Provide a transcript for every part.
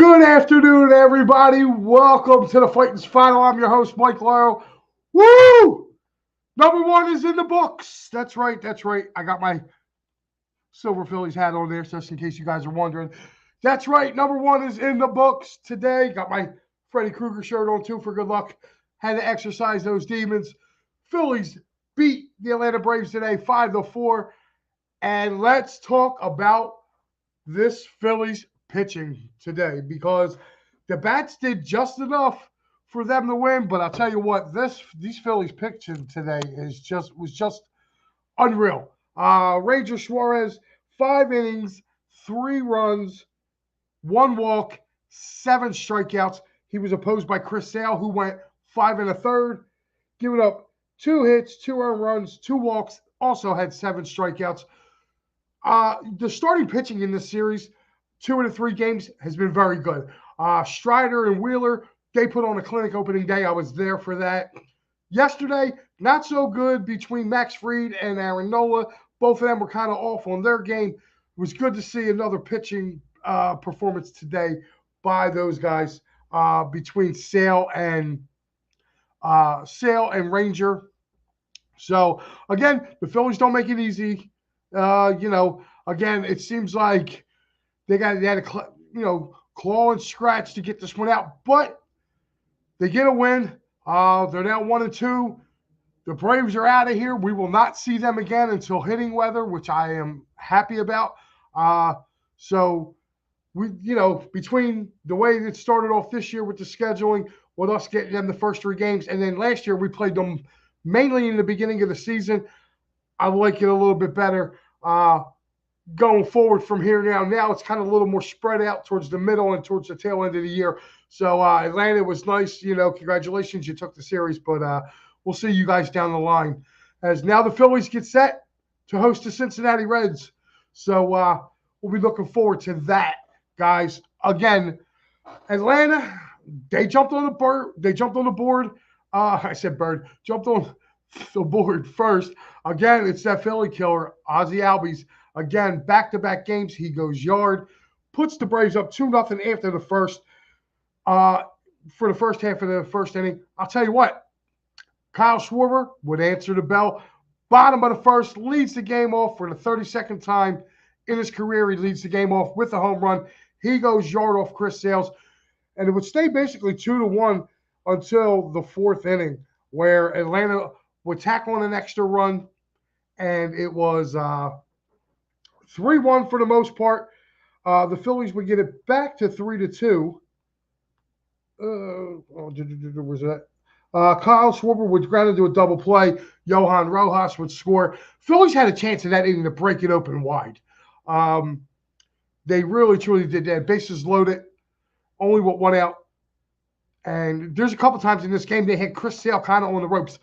Good afternoon, everybody. Welcome to the Phightins Phinal. I'm your host, Mike Lauro. Woo! Number one is in the books. That's right. I got my Silver Phillies hat on there, just in case you guys are wondering. That's right. Number one is in the books today. Got my Freddy Krueger shirt on, too, for good luck. Had to exercise those demons. Phillies beat the Atlanta Braves today, 5-4. And let's talk about this Phillies pitching today, because the bats did just enough for them to win. But I'll tell you what, these Phillies pitching today was just unreal. Ranger Suarez, 5 innings, 3 runs, 1 walk, 7 strikeouts. He was opposed by Chris Sale, who went 5 1/3, giving up 2 hits, 2 earned runs, 2 walks, also had 7 strikeouts. The starting pitching in this series, 2 of the 3 games, has been very good. Strider and Wheeler, they put on a clinic opening day. I was there for that. Yesterday, not so good between Max Fried and Aaron Nola. Both of them were kind of off on their game. It was good to see another pitching performance today by those guys, between Sale and Ranger. So, again, the Phillies don't make it easy. Again, it seems like they had to, claw and scratch to get this one out, but they get a win. They're now 1-2. The Braves are out of here. We will not see them again until hitting weather, which I am happy about. So we, between the way it started off this year with the scheduling, with us getting them the first 3 games, and then last year we played them mainly in the beginning of the season, I like it a little bit better. Going forward from here now it's kind of a little more spread out towards the middle and towards the tail end of the year. So Atlanta was nice, congratulations, you took the series, but we'll see you guys down the line, as now the Phillies get set to host the Cincinnati Reds. So we'll be looking forward to that, guys. Again, Atlanta, they jumped on the board. I said bird. Jumped on the board first. Again, it's that Philly killer, Ozzie Albies. Again, back-to-back games, he goes yard, puts the Braves up 2-0 after the first. For the first half of the first inning, I'll tell you what, Kyle Schwarber would answer the bell. Bottom of the first, leads the game off for the 32nd time in his career. He leads the game off with a home run. He goes yard off Chris Sales, and it would stay basically 2-1 until the 4th inning, where Atlanta would tack on an extra run, and it was 3-1 for the most part. The Phillies would get it back to 3-2. Where's that? Kyle Schwarber would ground into a double play. Johan Rojas would score. Phillies had a chance in that inning to break it open wide. They really, truly did that. Bases loaded, only with 1 out. And there's a couple times in this game they had Chris Sale kind of on the ropes.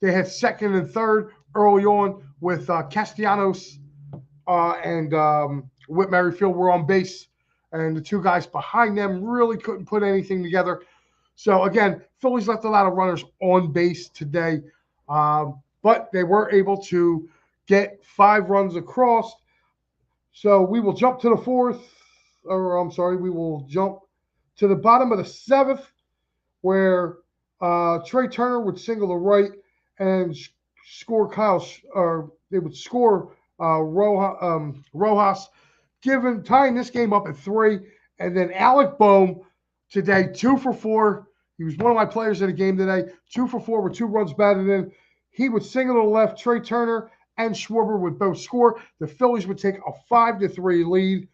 They had 2nd and 3rd early on with Castellanos and Whit Merrifield were on base, and the 2 guys behind them really couldn't put anything together. So, again, Phillies left a lot of runners on base today, but they were able to get 5 runs across. So we will jump to the 4th, we will jump to the bottom of the 7th, where Trey Turner would single to right and score they would score Rojas, tying this game up at 3. And then Alec Bohm today, 2 for 4. He was one of my players of the game today. 2 for 4 with 2 runs batted in. He would single to the left. Trey Turner and Schwarber would both score. The Phillies would take a 5-3 lead.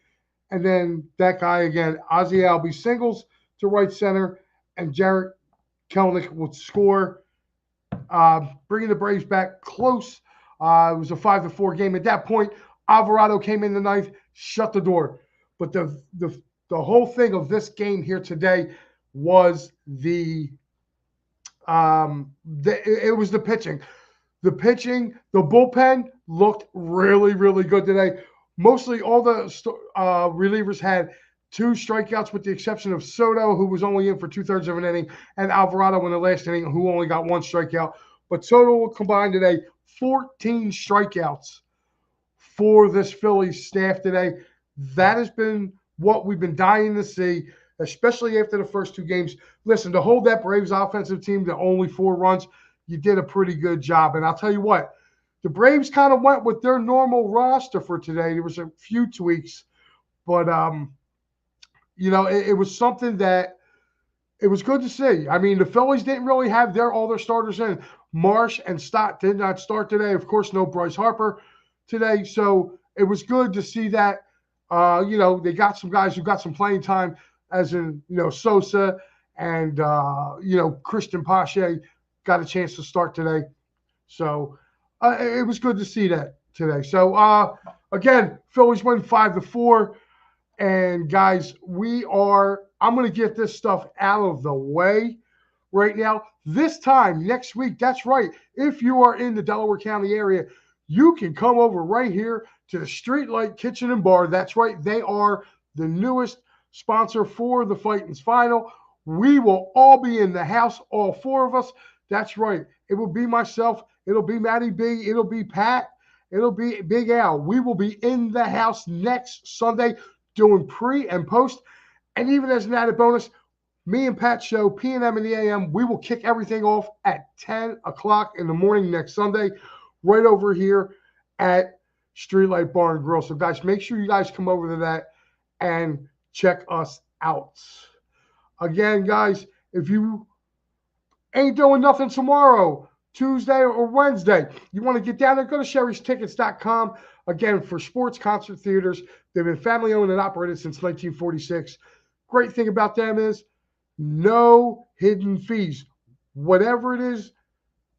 And then that guy again, Ozzie Albies, singles to right center, and Jarrett Kelenic would score, bringing the Braves back close. It was a 5-4 game. At that point, Alvarado came in the 9th, shut the door. But the whole thing of this game here today was it was the pitching. The pitching, the bullpen looked really, really good today. Mostly all the relievers had 2 strikeouts, with the exception of Soto, who was only in for 2/3 of an inning, and Alvarado in the last inning, who only got 1 strikeout. But Soto combined today 14 strikeouts for this Phillies staff today. That has been what we've been dying to see, especially after the first 2 games. Listen, to hold that Braves offensive team to only 4 runs, you did a pretty good job. And I'll tell you what, the Braves kind of went with their normal roster for today. There was a few tweaks, but it was something that it was good to see. I mean, the Phillies didn't really have all their starters in. Marsh and Stott did not start today. Of course, no Bryce Harper today. So it was good to see that. They got some guys who got some playing time, as in, Sosa and, Christian Pache got a chance to start today. So it was good to see that today. So, again, Phillies win 5-4. And, guys, I'm going to get this stuff out of the way right now. This time next week, that's right, if you are in the Delaware County area, you can come over right here to the Streetlight Kitchen and Bar. That's right, they are the newest sponsor for the Phightins Phinal. We will all be in the house, all 4 of us. That's right. It will be myself. It'll be Matty B. It'll be Pat. It'll be Big Al. We will be in the house next Sunday doing pre and post. And even as an added bonus, me and Pat show, P&M in the AM, we will kick everything off at 10 o'clock in the morning next Sunday, right over here at Streetlight Bar and Grill. So, guys, make sure you guys come over to that and check us out. Again, guys, if you ain't doing nothing tomorrow, Tuesday or Wednesday, you want to get down there, go to sherrystickets.com. Again, for sports concert theaters, they've been family owned and operated since 1946. Great thing about them is no hidden fees. Whatever it is,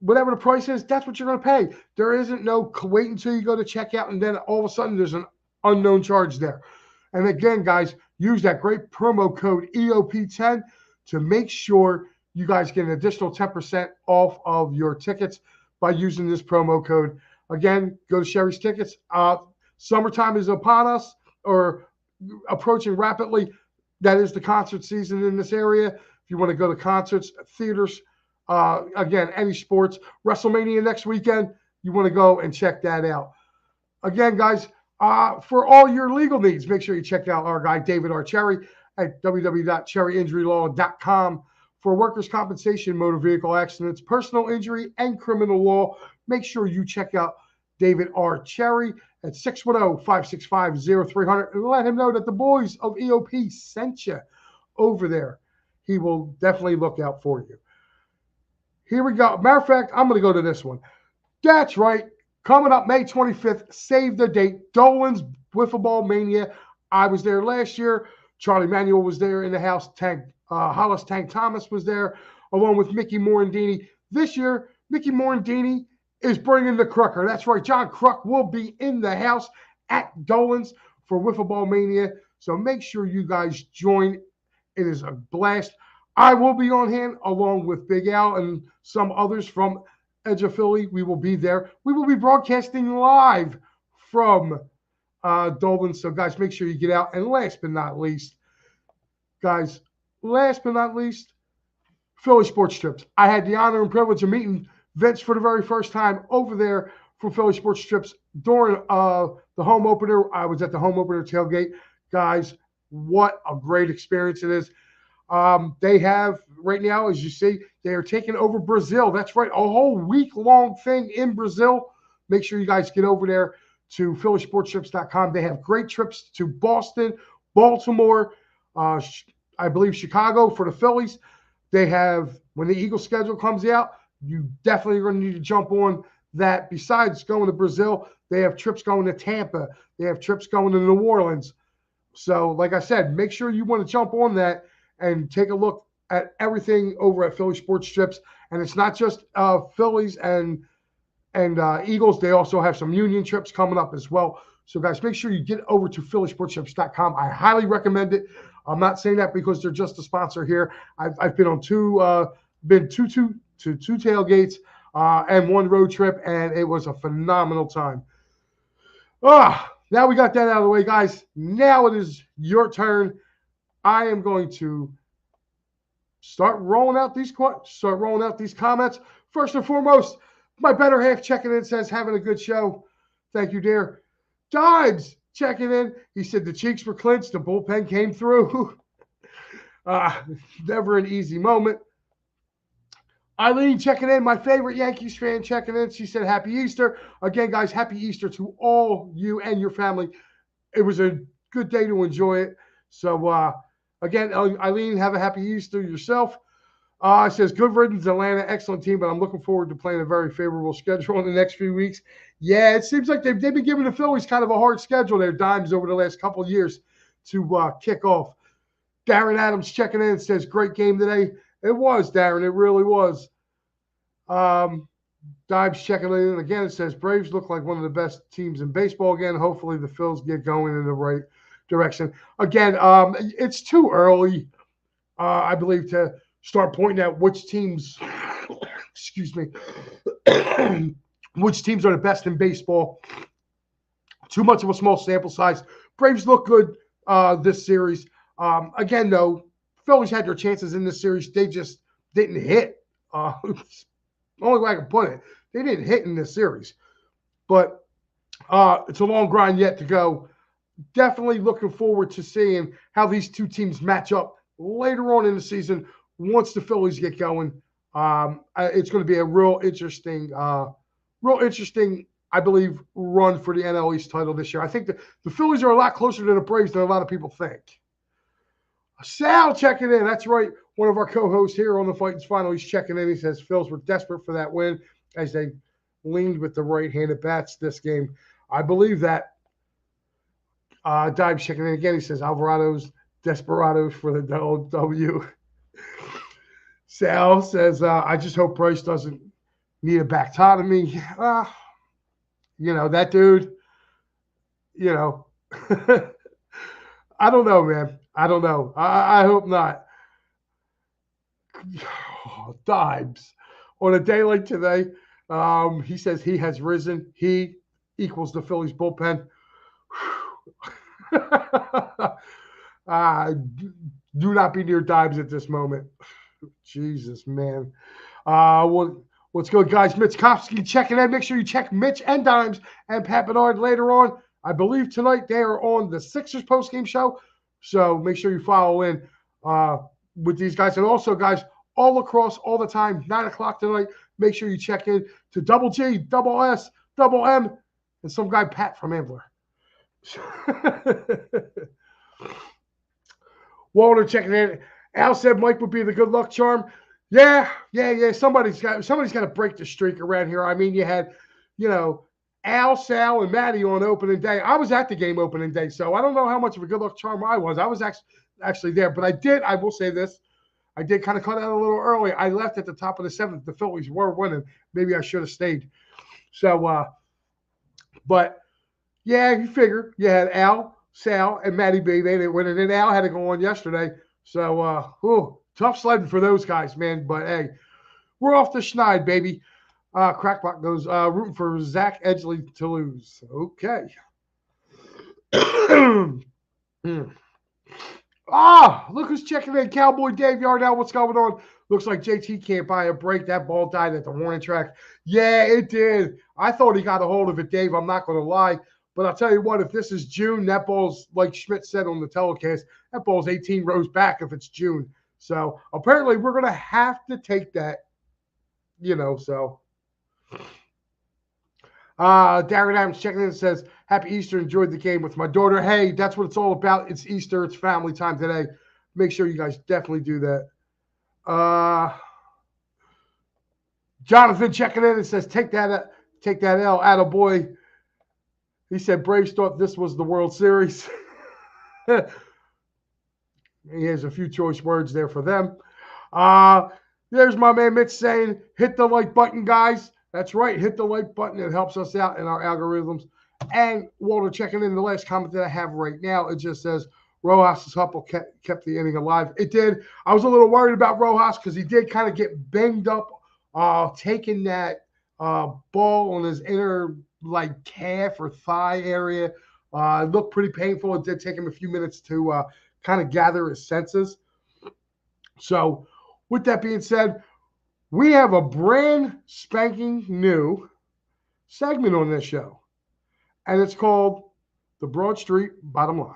whatever the price is, that's what you're going to pay. There isn't no wait until you go to checkout and then all of a sudden there's an unknown charge there. And again, guys, use that great promo code EOP10 to make sure you guys get an additional 10% off of your tickets by using this promo code. Again, go to Sherry's Tickets. Summertime is upon us, or approaching rapidly. That is the concert season in this area. If you want to go to concerts, theaters, again, any sports, WrestleMania next weekend, you want to go and check that out. Again, guys, for all your legal needs, make sure you check out our guy, David R. Cherry, at www.cherryinjurylaw.com for workers' compensation, motor vehicle accidents, personal injury, and criminal law. Make sure you check out David R. Cherry at 610-565-0300 and let him know that the boys of EOP sent you over there. He will definitely look out for you. Here we go. Matter of fact, I'm going to go to this one. That's right. Coming up May 25th, save the date, Dolan's Wiffle Ball Mania. I was there last year. Charlie Manuel was there in the house. Hollis Tank Thomas was there, along with Mickey Morandini. This year, Mickey Morandini is bringing the Crucker. That's right. John Kruk will be in the house at Dolan's for Wiffle Ball Mania. So make sure you guys join. It is a blast. I will be on hand along with Big Al and some others from Edge of Philly. We will be there. We will be broadcasting live from Dolan's. So, guys, make sure you get out. And last but not least, Philly Sports Trips. I had the honor and privilege of meeting Vince for the very first time over there from Philly Sports Trips during the home opener. I was at the home opener tailgate. Guys, what a great experience it is. They have, right now, as you see, they are taking over Brazil. That's right, a whole week-long thing in Brazil. Make sure you guys get over there to phillysportstrips.com. They have great trips to Boston, Baltimore, I believe Chicago for the Phillies. They have, when the Eagles schedule comes out, you definitely are going to need to jump on that. Besides going to Brazil, they have trips going to Tampa. They have trips going to New Orleans. So, like I said, make sure you want to jump on that and take a look at everything over at Philly Sports Trips. And it's not just Phillies and Eagles. They also have some Union trips coming up as well. So, guys, make sure you get over to phillysportstrips.com. I highly recommend it. I'm not saying that because they're just a sponsor here. I've been on two tailgates and one road trip, and it was a phenomenal time. Now we got that out of the way, guys. Now it is your turn. I am going to start rolling out these comments. First and foremost, my better half checking in says, having a good show. Thank you, dear. Dimes, checking in. He said the cheeks were clenched. The bullpen came through. Never an easy moment. Eileen checking in, my favorite Yankees fan checking in. She said, Happy Easter. Again, guys, Happy Easter to all you and your family. It was a good day to enjoy it. So, again, Eileen, have a Happy Easter yourself. It says, good riddance, Atlanta. Excellent team, but I'm looking forward to playing a very favorable schedule in the next few weeks. Yeah, it seems like they've been giving the Phillies kind of a hard schedule, their dimes over the last couple of years to kick off. Darren Adams checking in and says, great game today. It was, Darren. It really was. Dives checking in again. It says, Braves look like one of the best teams in baseball again. Hopefully the Phils get going in the right direction. Again, it's too early, I believe, to start pointing out which teams, excuse me, which teams are the best in baseball. Too much of a small sample size. Braves look good this series. Again, though, Phillies had their chances in this series. They just didn't hit. Only way I can put it. They didn't hit in this series. But it's a long grind yet to go. Definitely looking forward to seeing how these two teams match up later on in the season once the Phillies get going. It's going to be a real interesting, I believe, run for the NL East title this year. I think the Phillies are a lot closer to the Braves than a lot of people think. Sal checking in. That's right. One of our co-hosts here on the Phightins Phinal. He's checking in. He says Phils were desperate for that win as they leaned with the right-handed bats this game. I believe that. Dive checking in again. He says Alvarado's desperados for the W. Sal says, I just hope Bryce doesn't need a bactotomy. That dude, I don't know, man. I don't know. I hope not. Dives. On a day like today, he says he has risen. He equals the Phillies bullpen. Do not be near Dives at this moment. Jesus, man. What's good, guys? Mitchkovsky checking in. Make sure you check Mitch and Dimes and Pat Bernard later on. I believe tonight they are on the Sixers Post Game Show. So make sure you follow in with these guys. And also, guys, all across, all the time, 9 o'clock tonight, make sure you check in to Double G, Double S, Double M, and some guy, Pat from Ambler. Walter checking in. Al said Mike would be the good luck charm. Yeah. Somebody's got to break the streak around here. I mean, you had, Al, Sal, and Matty on opening day. I was at the game opening day, so I don't know how much of a good luck charm I was. I was actually there, but I will say this. I did kind of cut out a little early. I left at the top of the seventh. The Phillies were winning. Maybe I should have stayed. So, but yeah, you figure you had Al, Sal, and Matty B. They didn't win it. And Al had to go on yesterday. So, tough sledding for those guys, man. But hey, we're off the schneid, baby. Crackpot goes rooting for Zach Edgley to lose. Okay. Look who's checking in. Cowboy Dave Yardell. What's going on? Looks like JT can't buy a break. That ball died at the warning track. Yeah, it did. I thought he got a hold of it, Dave. I'm not going to lie. But I'll tell you what, if this is June, that ball's, like Schmidt said on the telecast, that ball's 18 rows back if it's June. So apparently we're going to have to take that, so. Darren Adams checking in and says, Happy Easter, enjoyed the game with my daughter. Hey, that's what it's all about. It's Easter. It's family time today. Make sure you guys definitely do that. Jonathan checking in and says, take that L, attaboy. He said Braves thought this was the World Series. He has a few choice words there for them. There's my man Mitch saying, hit the like button, guys. That's right. Hit the like button. It helps us out in our algorithms. And Walter checking in the last comment that I have right now. It just says, Rojas' hustle kept the inning alive. It did. I was a little worried about Rojas because he did kind of get banged up taking that ball on his inner calf or thigh area. It looked pretty painful. It did take him a few minutes to kind of gather his senses. So with that being said, we have a brand spanking new segment on this show. And it's called the Broad Street bottom line.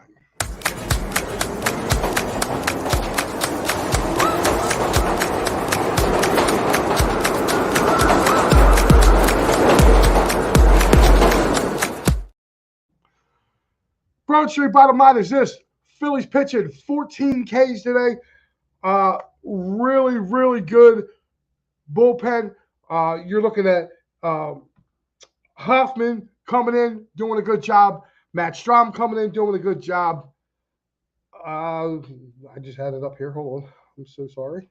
Broad Street bottom line is this. Phillies pitching 14 Ks today. Really, really good bullpen. You're looking at Hoffman coming in, doing a good job. Matt Strom coming in, doing a good job. I just had it up here. Hold on. I'm so sorry.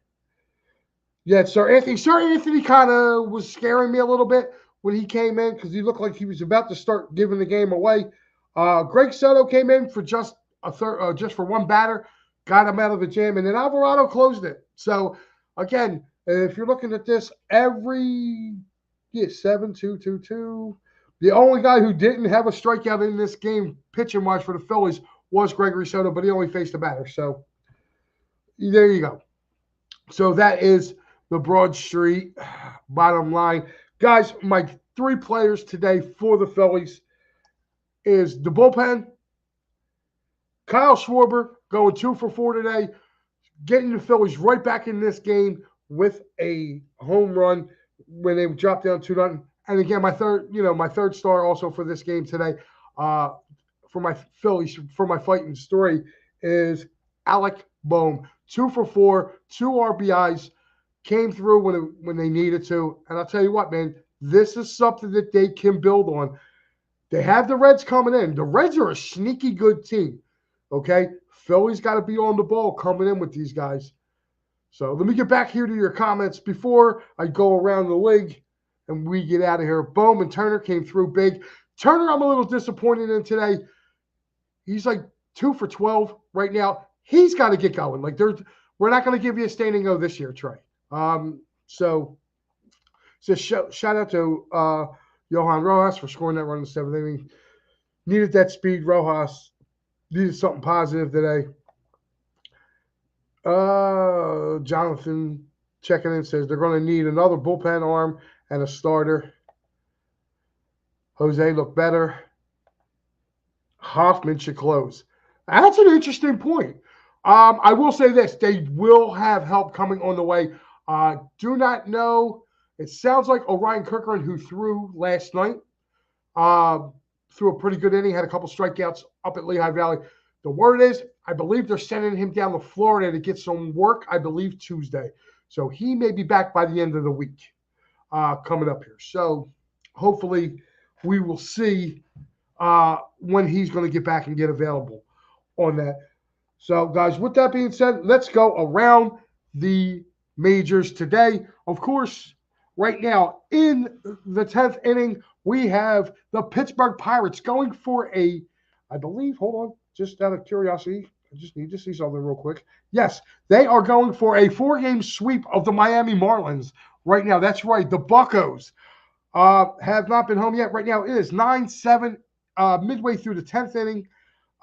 Yeah, Sir Anthony. Sir Anthony kind of was scaring me a little bit when he came in because he looked like he was about to start giving the game away. Greg Soto came in for just for one batter, got him out of the jam, and then Alvarado closed it. So, again, if you're looking at this, 7-2-2-2. The only guy who didn't have a strikeout in this game pitching-wise for the Phillies was Gregory Soto, but he only faced a batter. So, there you go. So, that is the Broad Street bottom line. Guys, my 3 players today for the Phillies is the bullpen. Kyle Schwarber going 2 for 4 today, getting the Phillies right back in this game with a home run when they dropped down 2-0. And again, my third star also for this game today, for my Phillies, for my fighting story, is Alec Bohm. 2 for 4, 2 RBIs, came through when they needed to. And I'll tell you what, man, this is something that they can build on. They have the Reds coming in. The Reds are a sneaky good team, okay? Phillies got to be on the ball coming in with these guys. So let me get back here to your comments before I go around the league and we get out of here. Bohm and Turner came through big. Turner, I'm a little disappointed in today. He's like 2 for 12 right now. He's got to get going. Like we're not going to give you a standing O this year, Trey. So shout out to Johan Rojas for scoring that run in the 7th inning. Needed that speed. Rojas needed something positive today. Jonathan checking in says they're going to need another bullpen arm and a starter. Jose looked better. Hoffman should close. That's an interesting point. I will say this. They will have help coming on the way. Do not know. It sounds like Orion Kirkland, who threw last night, threw a pretty good inning, had a couple strikeouts up at Lehigh Valley. The word is, I believe they're sending him down to Florida to get some work, I believe Tuesday. So he may be back by the end of the week coming up here. So hopefully we will see when he's going to get back and get available on that. So, guys, with that being said, let's go around the majors today. Of course, right now in the 10th inning, we have the Pittsburgh Pirates going for I believe, hold on, just out of curiosity, I just need to see something real quick. Yes, they are going for a 4-game sweep of the Miami Marlins right now. That's right, the Buccos have not been home yet. Right now it is 9-7, midway through the 10th inning.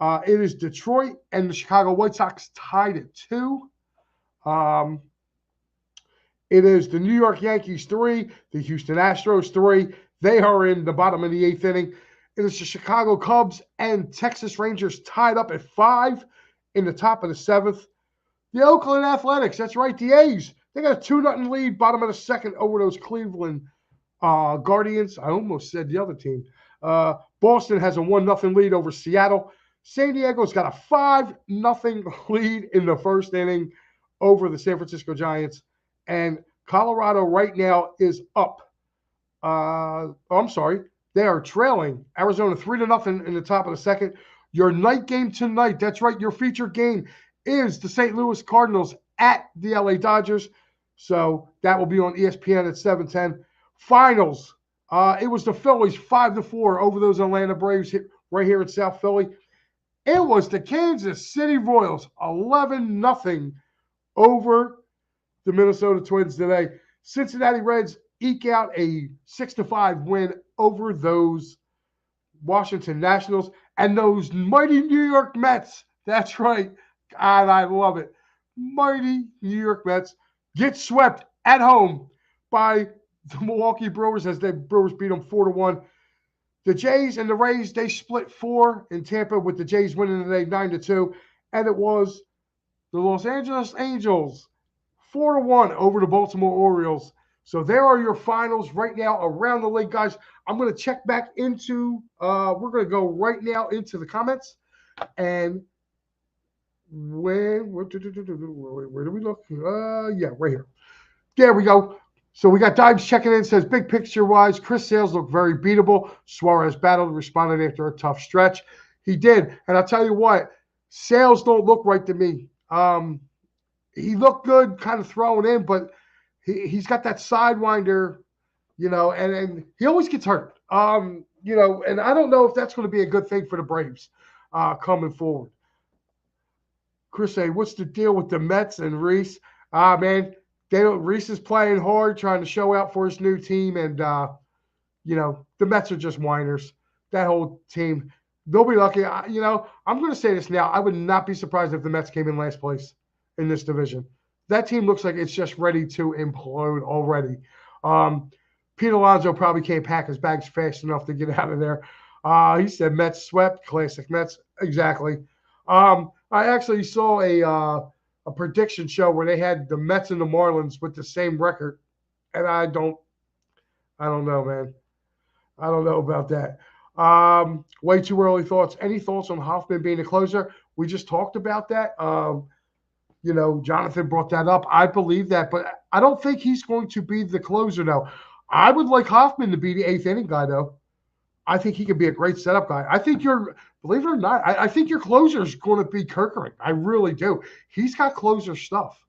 It is Detroit and the Chicago White Sox tied at 2. It is the New York Yankees 3, the Houston Astros 3. They are in the bottom of the 8th inning. It is the Chicago Cubs and Texas Rangers tied up at 5 in the top of the 7th. The Oakland Athletics, that's right, the A's. They got a 2-0 lead, bottom of the 2nd over those Cleveland Guardians. I almost said the other team. Boston has a 1-0 lead over Seattle. San Diego's got a 5-0 lead in the 1st inning over the San Francisco Giants. And Colorado right now is up. They are trailing Arizona 3-0 in the top of the 2nd. Your night game tonight, that's right, your featured game is the St. Louis Cardinals at the LA Dodgers. So that will be on ESPN at 7:10. Finals. It was the Phillies 5-4 over those Atlanta Braves right here in South Philly. It was the Kansas City Royals 11-0 over the Minnesota Twins today. Cincinnati Reds eke out a 6-5 win over those Washington Nationals and those mighty New York Mets. That's right. God, I love it. Mighty New York Mets get swept at home by the Milwaukee Brewers as the Brewers beat them 4-1. The Jays and the Rays, they split 4 in Tampa with the Jays winning today 9-2. And it was the Los Angeles Angels 4-1 over the Baltimore Orioles. So there are your finals right now around the league, guys. I'm going to check back into, we're going to go right now into the comments. And where do we look? Yeah, right here. There we go. So we got Dimes checking in. Says, big picture-wise, Chris Sales looked very beatable. Suarez battled, responded after a tough stretch. He did. And I'll tell you what, Sales don't look right to me. He looked good kind of throwing in, but he's got that sidewinder, and he always gets hurt. And I don't know if that's going to be a good thing for the Braves coming forward. Chris say, what's the deal with the Mets and Reese? Man, Reese is playing hard, trying to show out for his new team, and the Mets are just whiners. That whole team, they'll be lucky. I'm going to say this now. I would not be surprised if the Mets came in last place in this division. That team looks like it's just ready to implode already. Pete Alonso probably can't pack his bags fast enough to get out of there. He said Mets swept, classic Mets. Exactly. I actually saw a prediction show where they had the Mets and the Marlins with the same record, and I don't know, man. I don't know about that. Way too early thoughts. Any thoughts on Hoffman being a closer? We just talked about that. Jonathan brought that up. I believe that, but I don't think he's going to be the closer, though. I would like Hoffman to be the 8th inning guy, though. I think he could be a great setup guy. I think believe it or not, I think your closer is going to be Kerkering. I really do. He's got closer stuff.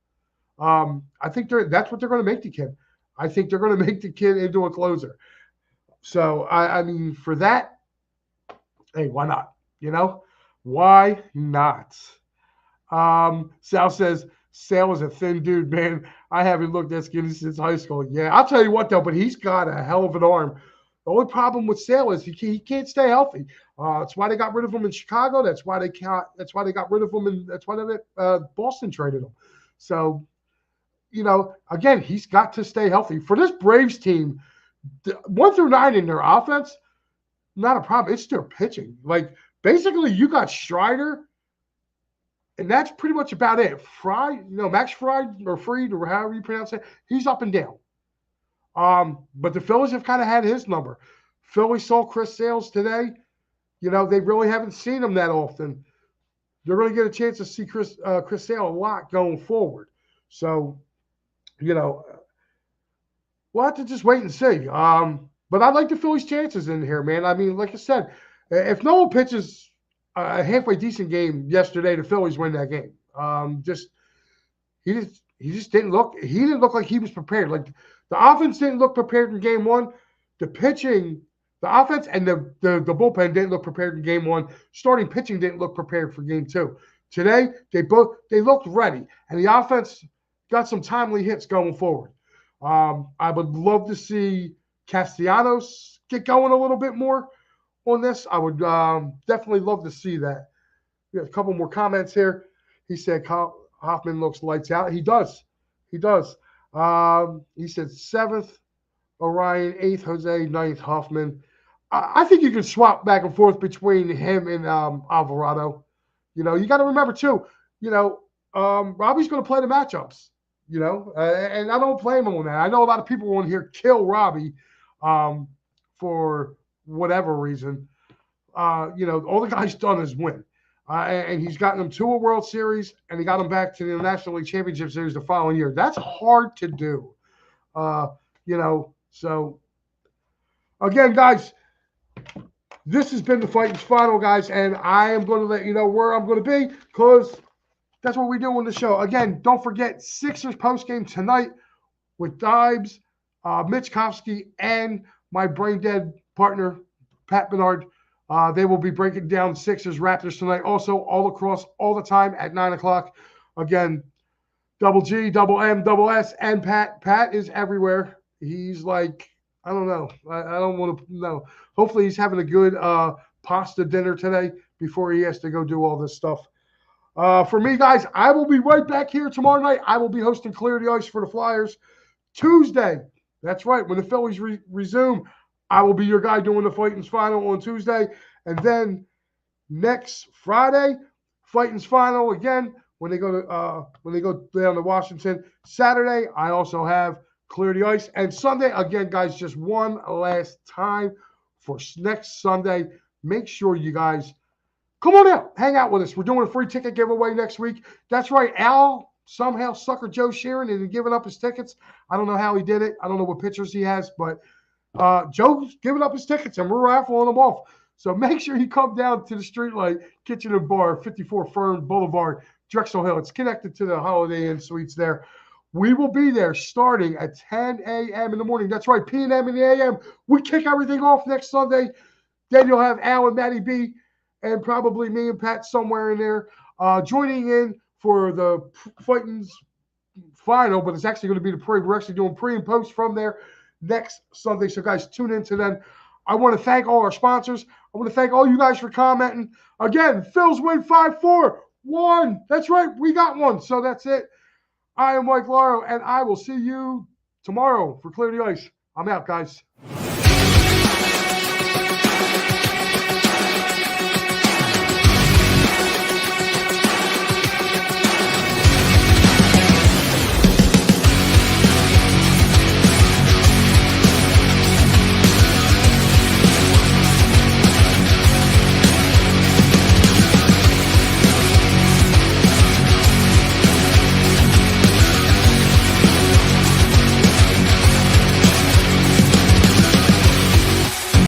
I think that's what they're going to make the kid. I think they're going to make the kid into a closer. So, I mean, for that, hey, why not? Why not? Sal says, Sal is a thin dude, man. I haven't looked that skinny since high school. Yeah, I'll tell you what, though, but he's got a hell of an arm. The only problem with Sale is he can't stay healthy. That's why they got rid of him in Chicago. That's why they got rid of him, and that's why Boston traded him. So, again, he's got to stay healthy. For this Braves team, 1 through 9 in their offense, not a problem. It's their pitching. Like, basically, you got Strider, and that's pretty much about it. Max Fried or Fried or however you pronounce it, he's up and down. But the Phillies have kind of had his number. Phillies saw Chris Sales today. They really haven't seen him that often. They're going to get a chance to see Chris Sale a lot going forward. So, we'll have to just wait and see. But I like the Phillies' chances in here, man. I mean, like I said, if no one pitches a halfway decent game yesterday, the Phillies win that game. He just didn't look. He didn't look like he was prepared. Like, the offense didn't look prepared in game 1. The pitching, the offense and the bullpen didn't look prepared in game 1. Starting pitching didn't look prepared for game 2. Today, they looked ready, and the offense got some timely hits going forward. I would love to see Castellanos get going a little bit more on this. I would definitely love to see that. We got a couple more comments here. He said Hoffman looks lights out. He does. He said 7th, Orion, 8th, Jose, 9th, Hoffman. I think you can swap back and forth between him and Alvarado. You got to remember, too, Robbie's going to play the matchups, and I don't blame him on that. I know a lot of people on here kill Robbie for whatever reason. All the guy's done is win. And he's gotten them to a World Series, and he got them back to the National League Championship Series the following year. That's hard to do. So, again, guys, this has been the Phightins Phinal, guys, and I am going to let you know where I'm going to be because that's what we do on the show. Again, don't forget, Sixers postgame tonight with Dibes, Mitch Kofsky, and my brain-dead partner, Pat Bernard. They will be breaking down Sixers Raptors tonight. Also, all across, all the time at 9 o'clock. Again, Double G, Double M, Double S, and Pat. Pat is everywhere. He's like, I don't know. I don't want to know. Hopefully, he's having a good pasta dinner today before he has to go do all this stuff. For me, guys, I will be right back here tomorrow night. I will be hosting Clear the Ice for the Flyers Tuesday. That's right. When the Phillies resume, I will be your guy doing the Phightins Phinal on Tuesday. And then next Friday, Phightins Phinal again when they go down to Washington. Saturday, I also have Clear the Ice. And Sunday, again, guys, just one last time for next Sunday. Make sure you guys come on out, hang out with us. We're doing a free ticket giveaway next week. That's right, Al somehow suckered Joe Sheeran into giving up his tickets. I don't know how he did it. I don't know what pictures he has, but Joe's giving up his tickets, and we're raffling them off. So make sure you come down to the Streetlight Kitchen and Bar, 54 Ferne Blvd, Drexel Hill. It's connected to the Holiday Inn Suites there. We will be there starting at 10 a.m. in the morning. That's right, p.m. in the a.m. We kick everything off next Sunday. Then you'll have Al and Matty B and probably me and Pat somewhere in there joining in for the Phightins Phinal, but it's actually going to be the pre. We're actually doing pre and post from there next Sunday. So, guys, tune in to them. I want to thank all our sponsors. I want to thank all you guys for commenting. Again, Phils win 5-4. 1. That's right. We got one. So that's it. I am Mike Lauro, and I will see you tomorrow for Clear the Ice. I'm out, guys.